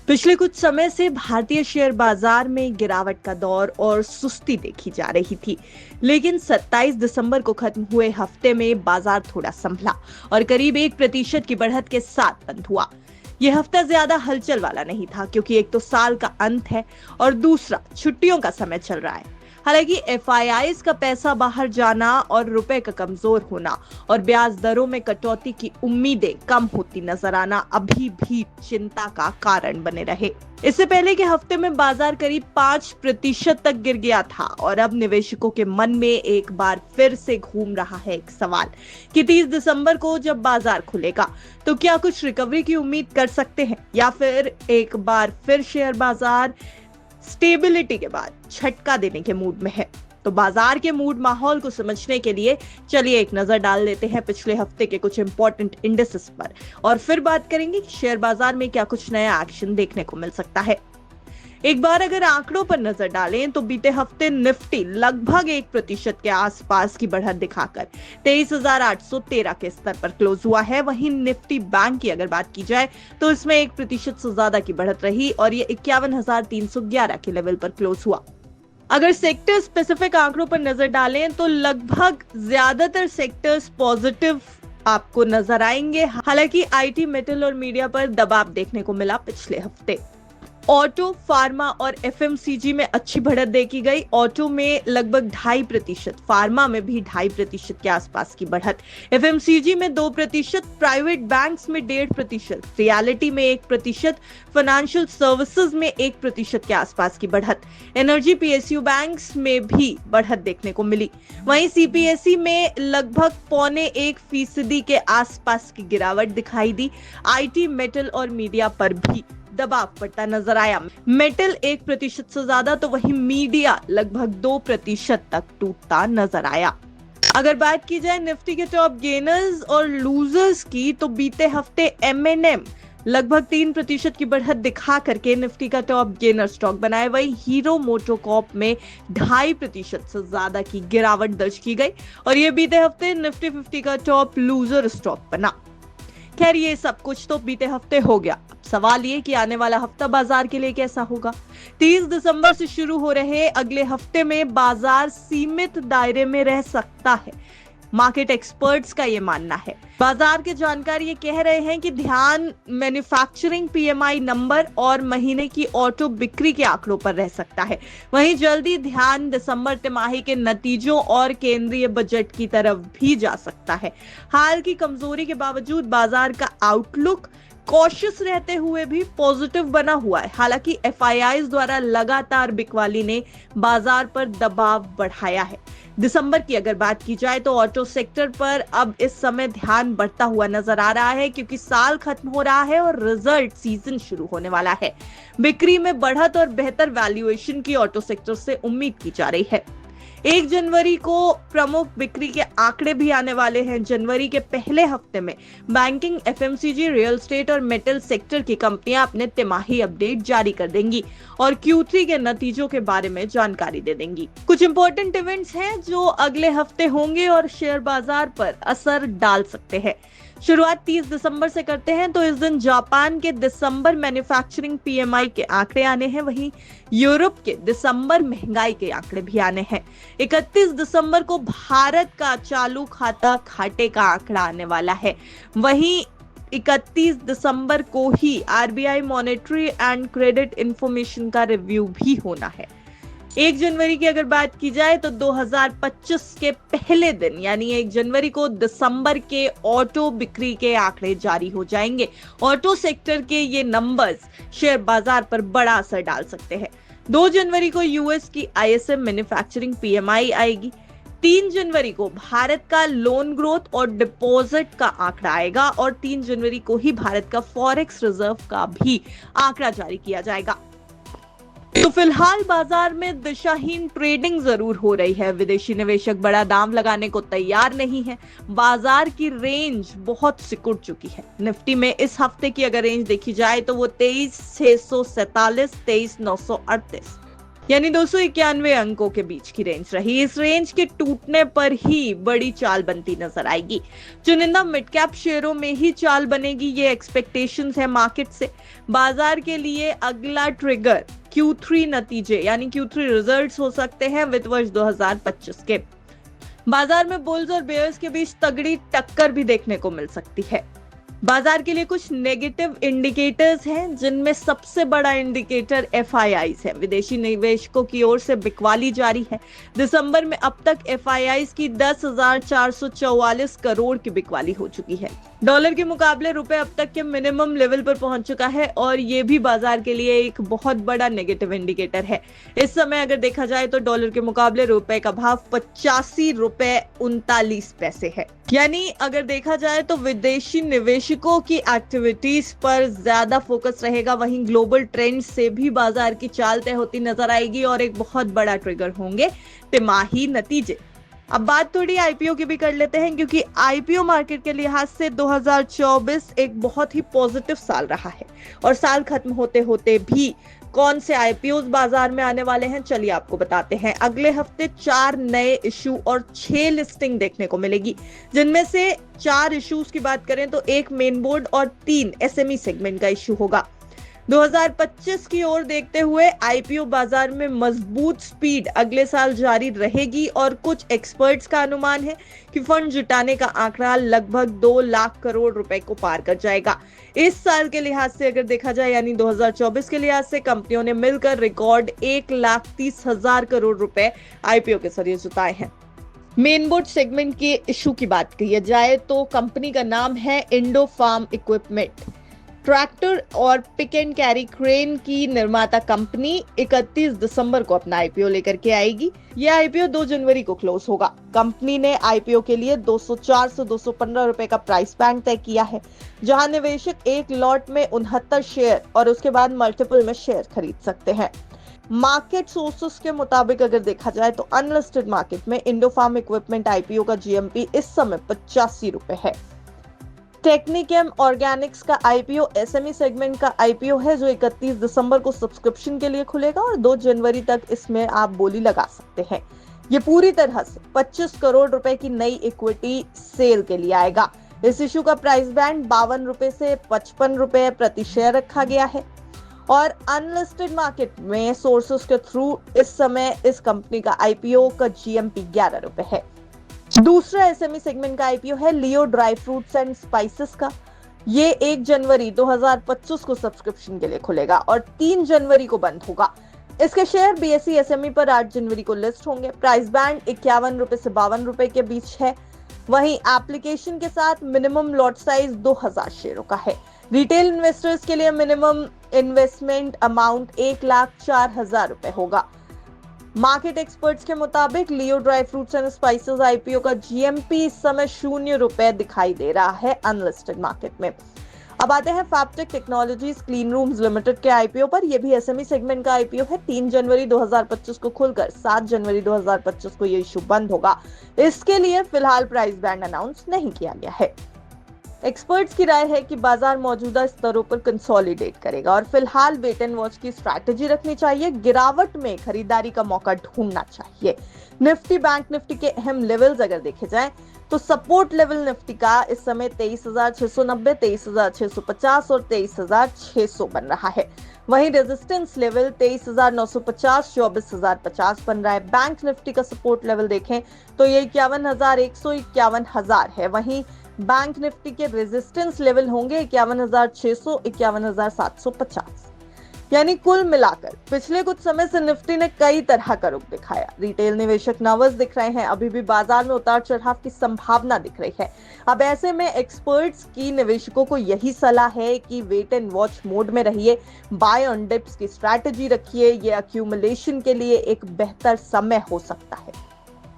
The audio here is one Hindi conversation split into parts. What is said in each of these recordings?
पिछले कुछ समय से भारतीय शेयर बाजार में गिरावट का दौर और सुस्ती देखी जा रही थी। लेकिन 27 दिसंबर को खत्म हुए हफ्ते में बाजार थोड़ा संभला और करीब 1% की बढ़त के साथ बंद हुआ। यह हफ्ता ज्यादा हलचल वाला नहीं था, क्योंकि एक तो साल का अंत है और दूसरा छुट्टियों का समय चल रहा है। हालांकि एफआईआईज का पैसा बाहर जाना और रुपए का कमजोर होना और ब्याज दरों में कटौती की उम्मीदें कम होती नजर आना अभी भी चिंता का कारण बने रहे। इससे पहले के हफ्ते में बाजार करीब 5% तक गिर गया था और अब निवेशकों के मन में एक बार फिर से घूम रहा है एक सवाल कि 30 दिसंबर को जब बाजार खुलेगा तो क्या कुछ रिकवरी की उम्मीद कर सकते हैं, या फिर एक बार फिर शेयर बाजार स्टेबिलिटी के बाद झटका देने के मूड में है। तो बाजार के मूड माहौल को समझने के लिए चलिए एक नजर डाल लेते हैं पिछले हफ्ते के कुछ इंपॉर्टेंट इंडेक्सेस पर और फिर बात करेंगे कि शेयर बाजार में क्या कुछ नया एक्शन देखने को मिल सकता है। एक बार अगर आंकड़ों पर नजर डालें तो बीते हफ्ते निफ्टी लगभग 1% के आसपास की बढ़त दिखाकर 23,813 के स्तर पर क्लोज हुआ है। वहीं निफ्टी बैंक की अगर बात की जाए तो इसमें 1% से ज्यादा की बढ़त रही और ये 51,311 के लेवल पर क्लोज हुआ। अगर सेक्टर स्पेसिफिक आंकड़ों पर नजर डालें तो लगभग ज्यादातर सेक्टर्स पॉजिटिव आपको नजर आएंगे। हालांकि आईटी, मेटल और मीडिया पर दबाव देखने को मिला पिछले हफ्ते। ऑटो, फार्मा और एफएमसीजी में अच्छी बढ़त देखी गई। ऑटो में लगभग 2.5%, फार्मा में भी 2.5% के आसपास की बढ़त, एफएमसीजी में 2%, प्राइवेट बैंक्स में 1.5%, रियलिटी में 1%, फाइनेंशियल सर्विसेज में 1% के आसपास की बढ़त, एनर्जी पीएसयू बैंक्स में भी बढ़त देखने को मिली। वहीं सीपीएसई में लगभग 0.25% के आसपास की गिरावट दिखाई दी। आईटी, मेटल और मीडिया पर भी दबाव पड़ता नजर आया। मेटल 1% से ज्यादा तो वहीं मीडिया लगभग 2% तक टूटता नजर आया। अगर बात की जाए निफ्टी के टॉप गेनर्स और लूजर्स की तो बीते हफ्ते एमएनएम लगभग 3% की बढ़त दिखा करके निफ्टी का टॉप गेनर स्टॉक बनाए। वही हीरो मोटोकॉर्प में 2.5% से ज्यादा की गिरावट दर्ज की गई और ये बीते हफ्ते निफ्टी 50 का टॉप लूजर स्टॉक बना। खैर, ये सब कुछ तो बीते हफ्ते हो गया। अब सवाल ये कि आने वाला हफ्ता बाजार के लिए कैसा होगा। 30 दिसंबर से शुरू हो रहे अगले हफ्ते में बाजार सीमित दायरे में रह सकता है, मार्केट एक्सपर्ट्स का ये मानना है। बाजार के जानकार ये कह रहे हैं कि ध्यान मैन्युफैक्चरिंग पीएमआई नंबर और महीने की ऑटो बिक्री के आंकड़ों पर रह सकता है। वहीं जल्दी ध्यान दिसंबर तिमाही के नतीजों और केंद्रीय बजट की तरफ भी जा सकता है। हाल की कमजोरी के बावजूद बाजार का आउटलुक कॉशियस रहते हुए भी पॉजिटिव बना हुआ है। हालांकि एफआईआईज द्वारा लगातार बिकवाली ने बाजार पर दबाव बढ़ाया है। दिसंबर की अगर बात की जाए तो ऑटो सेक्टर पर अब इस समय ध्यान बढ़ता हुआ नजर आ रहा है, क्योंकि साल खत्म हो रहा है और रिजल्ट सीजन शुरू होने वाला है। बिक्री में बढ़त और बेहतर वैल्यूएशन की ऑटो सेक्टर से उम्मीद की जा रही है। 1 जनवरी को प्रमुख बिक्री के आंकड़े भी आने वाले हैं। जनवरी के पहले हफ्ते में बैंकिंग, एफएमसीजी, रियल एस्टेट और मेटल सेक्टर की कंपनियां अपने तिमाही अपडेट जारी कर देंगी और Q3 के नतीजों के बारे में जानकारी दे देंगी। कुछ इंपॉर्टेंट इवेंट्स हैं जो अगले हफ्ते होंगे और शेयर बाजार पर असर डाल सकते हैं। शुरुआत 30 दिसंबर से करते हैं तो इस दिन जापान के दिसंबर मैन्युफैक्चरिंग पीएमआई के आंकड़े आने हैं। वहीं यूरोप के दिसंबर महंगाई के आंकड़े भी आने हैं। 31 दिसंबर को भारत का चालू खाता घाटे का आंकड़ा आने वाला है। वहीं 31 दिसंबर को ही RBI monetary and credit information का रिव्यू भी होना है। 1 जनवरी की अगर बात की जाए तो 2025 के पहले दिन यानी 1 जनवरी को दिसंबर के ऑटो बिक्री के आंकड़े जारी हो जाएंगे। ऑटो सेक्टर के ये नंबर्स शेयर बाजार पर बड़ा असर डाल सकते हैं। 2 जनवरी को यूएस की आईएसएम मैन्युफैक्चरिंग पीएमआई आएगी। 3 जनवरी को भारत का लोन ग्रोथ और डिपॉजिट का आंकड़ा आएगा और 3 जनवरी को ही भारत का फॉरेक्स रिजर्व का भी आंकड़ा जारी किया जाएगा। तो फिलहाल बाजार में दिशाहीन ट्रेडिंग जरूर हो रही है। विदेशी निवेशक बड़ा दाम लगाने को तैयार नहीं है। बाजार की रेंज बहुत सिकुड़ चुकी है। निफ्टी में इस हफ्ते की अगर रेंज देखी जाए तो वो 23,647, 23,938। यानी 291 अंकों के बीच की रेंज रही। इस रेंज के टूटने पर ही बड़ी चाल बनती नजर आएगी। चुनिंदा मिड कैप शेयरों में ही चाल बनेगी, ये एक्सपेक्टेशंस है मार्केट से। बाजार के लिए अगला ट्रिगर Q3 नतीजे यानी Q3 रिजल्ट्स हो सकते हैं वित्त वर्ष 2025 के। बाजार में बुल्स और बेयर्स के बीच तगड़ी टक्कर भी देखने को मिल सकती है। बाजार के लिए कुछ नेगेटिव इंडिकेटर्स हैं, जिनमें सबसे बड़ा इंडिकेटर FIIs है। विदेशी निवेशकों की ओर से बिकवाली जारी है। दिसंबर में अब तक FIIs की 10,444 करोड़ की बिकवाली हो चुकी है। डॉलर के मुकाबले रुपए अब तक के मिनिमम लेवल पर पहुंच चुका है और ये भी बाजार के लिए एक बहुत बड़ा नेगेटिव इंडिकेटर है। इस समय अगर देखा जाए तो डॉलर के मुकाबले रुपए का भाव 85.39 रुपए है। यानी अगर देखा जाए तो विदेशी निवेशकों की एक्टिविटीज पर ज्यादा फोकस रहेगा, वहीं ग्लोबल ट्रेंड से भी बाजार की चाल तय होती नजर आएगी और एक बहुत बड़ा ट्रिगर होंगे तिमाही नतीजे। अब बात थोड़ी आईपीओ की भी कर लेते हैं, क्योंकि आईपीओ मार्केट के लिहाज से 2024 एक बहुत ही पॉजिटिव साल रहा है और साल खत्म होते होते भी कौन से आईपीओ बाजार में आने वाले हैं, चलिए आपको बताते हैं। अगले हफ्ते 4 नए इशू और 6 लिस्टिंग देखने को मिलेगी, जिनमें से 4 इश्यूज की बात करें तो 1 मेन बोर्ड और 3 एसएमई सेगमेंट का इशू होगा। 2025 की ओर देखते हुए आईपीओ बाजार में मजबूत स्पीड अगले साल जारी रहेगी और कुछ एक्सपर्ट्स का अनुमान है कि फंड जुटाने का आंकड़ा लगभग 2 लाख करोड़ रुपए को पार कर जाएगा। इस साल के लिहाज से अगर देखा जाए यानी 2024 के लिहाज से कंपनियों ने मिलकर रिकॉर्ड 1,30,000 करोड़ रुपए आईपीओ के जरिए जुटाए हैं। मेन बोर्ड सेगमेंट के इशू की बात की जाए तो कंपनी का नाम है इंडो फार्म इक्विपमेंट। ट्रैक्टर और पिक एंड कैरी क्रेन की निर्माता कंपनी 31 दिसंबर को अपना आईपीओ लेकर के आएगी। यह आईपीओ 2 जनवरी को क्लोज होगा। कंपनी ने आईपीओ के लिए 204 से 215 रुपए का प्राइस बैंड तय किया है, जहां निवेशक एक लॉट में 69 शेयर और उसके बाद मल्टीपल में शेयर खरीद सकते हैं। मार्केट सोर्सेस के मुताबिक अगर देखा जाए तो अनलिस्टेड मार्केट में इंडो फार्म इक्विपमेंट आईपीओ का जीएमपी इस समय 85 रुपए है। टेक्निकेम ऑर्गेनिक्स का आईपीओ एसएमई सेगमेंट का आईपीओ है, जो 31 दिसंबर को सब्सक्रिप्शन के लिए खुलेगा और 2 जनवरी तक इसमें आप बोली लगा सकते हैं। ये पूरी तरह से 25 करोड़ रुपए की नई इक्विटी सेल के लिए आएगा। इस इशू का प्राइस बैंड 52 रुपए से 55 रुपए प्रति शेयर रखा गया है और अनलिस्टेड मार्केट में सोर्सेस के थ्रू इस समय इस कंपनी का आईपीओ का जीएमपी 11 रुपए है। दूसरा एसएमई सेगमेंट का आईपीओ है लियो ड्राई फ्रूट्स एंड स्पाइसेस का। ये 1 जनवरी 2025 को सब्सक्रिप्शन के लिए खुलेगा और 3 जनवरी को बंद होगा। इसके शेयर बीएसई एसएमई पर 8 जनवरी को लिस्ट होंगे। प्राइस बैंड 51 रुपए से 52 रुपए के बीच है। वहीं एप्लीकेशन के साथ मिनिमम लॉट साइज 2000 शेयरों का है। रिटेल इन्वेस्टर्स के लिए मिनिमम इन्वेस्टमेंट अमाउंट 1,04,000 रुपए होगा। मार्केट एक्सपर्ट्स के मुताबिक Leo dry fruits and spices IPO का जीएमपी इस समय 0 रुपए दिखाई दे रहा है अनलिस्टेड मार्केट में। अब आते हैं फैब्टेक टेक्नोलॉजीज क्लीन रूम्स लिमिटेड के आईपीओ पर। यह भी एसएमई सेगमेंट का आईपीओ है। 3 जनवरी 2025 को खुलकर 7 जनवरी 2025 को यह इशू बंद होगा। इसके लिए फिलहाल प्राइस बैंड अनाउंस नहीं किया गया है। एक्सपर्ट्स की राय है कि बाजार मौजूदा स्तरों पर कंसोलिडेट करेगा और फिलहाल वेट एंड वॉच की स्ट्रैटेजी रखनी चाहिए। गिरावट में खरीदारी का मौका ढूंढना चाहिए। निफ्टी बैंक निफ्टी के अहम लेवल्स अगर देखे जाएं तो सपोर्ट लेवल निफ्टी का इस समय 23,690, 23,650 और 23,600 बन रहा है। वहीं रेजिस्टेंस लेवल 23,950, 24,050 बन रहा है। बैंक निफ्टी का सपोर्ट लेवल देखें तो ये 51,100, 51,000 है। वहीं बैंक निफ्टी के रेजिस्टेंस लेवल होंगे 51,600, 51,750। यानी कुल मिलाकर पिछले कुछ समय से निफ्टी ने कई तरह का रुख दिखाया। रिटेल निवेशक नर्वस दिख रहे हैं, अभी भी बाजार में उतार चढ़ाव की संभावना दिख रही है। अब ऐसे में एक्सपर्ट्स की निवेशकों को यही सलाह है कि वेट एंड वॉच मोड में रहिए, बाय ऑन डिप्स की स्ट्रैटेजी रखिए। ये अक्यूमुलेशन के लिए एक बेहतर समय हो सकता है।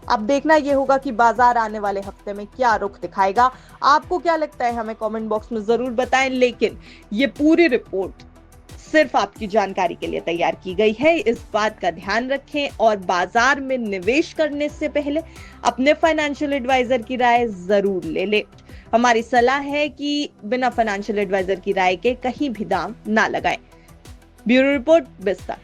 अब देखना यह होगा कि बाजार आने वाले हफ्ते में क्या रुख दिखाएगा। आपको क्या लगता है हमें कमेंट बॉक्स में जरूर बताएं। लेकिन ये पूरी रिपोर्ट सिर्फ आपकी जानकारी के लिए तैयार की गई है, इस बात का ध्यान रखें और बाजार में निवेश करने से पहले अपने फाइनेंशियल एडवाइजर की राय जरूर ले लें। हमारी सलाह है कि बिना फाइनेंशियल एडवाइजर की राय के कहीं भी दांव ना लगाएं। ब्यूरो रिपोर्ट बिस्तर।